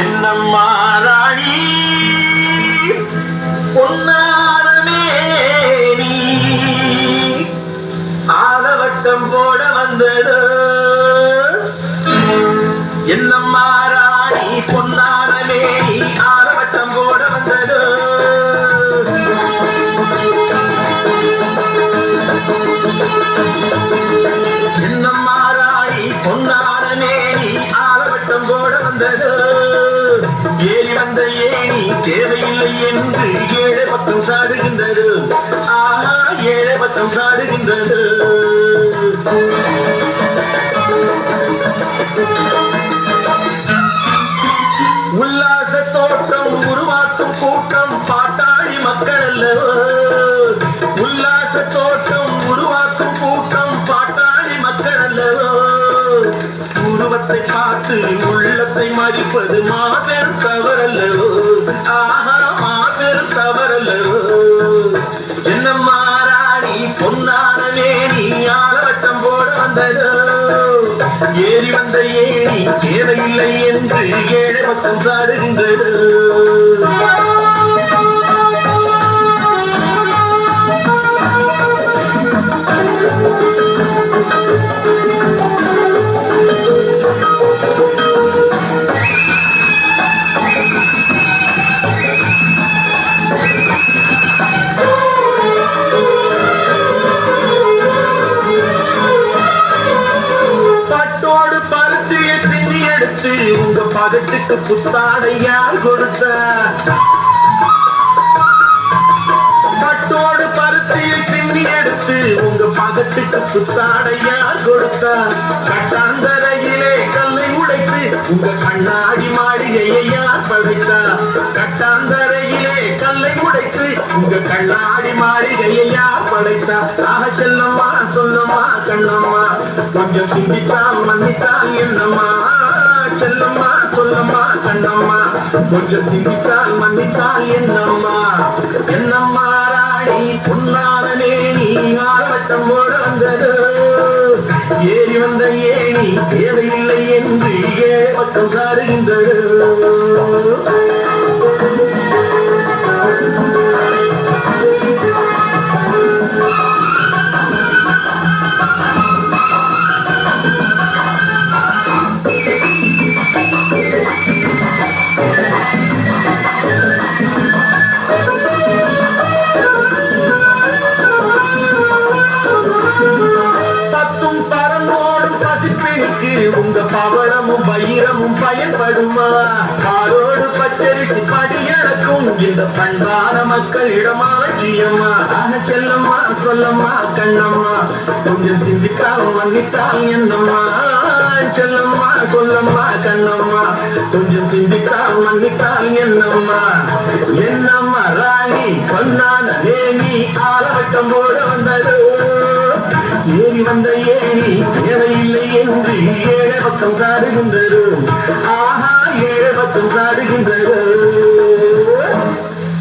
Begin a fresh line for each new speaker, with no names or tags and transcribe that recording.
என்னம்மா ராணி பொன்னாரமே நீ ஆலவட்டம் போட வந்தது. என்னம்மா ராணி பொன்னாரமே நீ ஆலவட்டம் போட வந்தது. என்னம்மா ராணி பொன்னாரமே நீ ஆலவட்டம் போட வந்தது. ஏறி வந்த ஏணி தேவையில்லை என்று ஏழை பக்கம் சாடுகின்றது. ஆஹா, ஏழை பக்கம் சாடுகின்றது. உல்லாச தோட்டம் உருவாக்கும் கூட்டம் பாட்டாளி மக்கள் அல்லவோ. உல்லாச தோட்டம் உருவாக்கும் கூட்டம் பாட்டாளி மக்கள் அல்லவோ. உருவத்தை பார்த்து உள்ளத்தை மதிப்பது மாபெரும் தவறல்லவோ. ஆஹா, மாபெரும் தவறல்லவோ. என்னம்மா ராணி பொன்னாரமே நீ ஆலவட்டம் போட வந்ததோ. ஏறி வந்த ஏணி தேவையில்லை என்று ஏழை பக்கம் சாடுகின்றது. உங்க பதத்துக்கு புத்தாடை யார் கொடுத்த? பட்டோடு பருத்தியை பின்னி எடுத்து உங்க பதத்துக்கு புத்தாடை யார் கொடுத்த? கட்டாந்தரையிலே கல்லை உடைத்து உங்க கண்ணாடி மாளிகையை யார் படைத்தா? கட்டாந்தரையிலே கல்லை உடைத்து உங்க கண்ணாடி மாளிகையை யார் படைத்தா? ஆக செல்லம்மா சொல்லம்மா கண்ணம்மா கொஞ்சம் சிந்தித்தால் மன்னித்தால் என்னம்மா? செல்லம்மா சொல்லம்மா கண்ணம்மா கொஞ்சம் சிந்தித்தால் மன்னித்தால் என்னம்மா? என்னம்மா ராணி பொன்னாரமே நீ ஆலவட்டம் போட வந்தது. ஏறி வந்த ஏணி தேவையில்லை என்று ஏழை பக்கம் சாடுகின்றது. உங்க பவளமும் வைரமும் பயன்படுமா? காரோடு பச்சரிசி படியடக்கும் இந்த பண்பான மக்களிடம் ஆட்சியம்மா. ஆக செல்லம்மா சொல்லம்மா கண்ணம்மா கொஞ்சம் சிந்தித்தால் மன்னித்தால் என்னம்மா? செல்லம்மா சொல்லம்மா கண்ணம்மா கொஞ்சம் சிந்தித்தால் மன்னித்தால் என்னம்மா? என்னம்மா ராணி பொன்னான நீ ஆலவட்டம் போட வந்தது. ஏறி வந்த ஏணி தேவையில்லை என்று ஏழை பக்கம் சாடுகின்றது. ஆஹா, ஏழை பக்கம் சாடுகின்றது.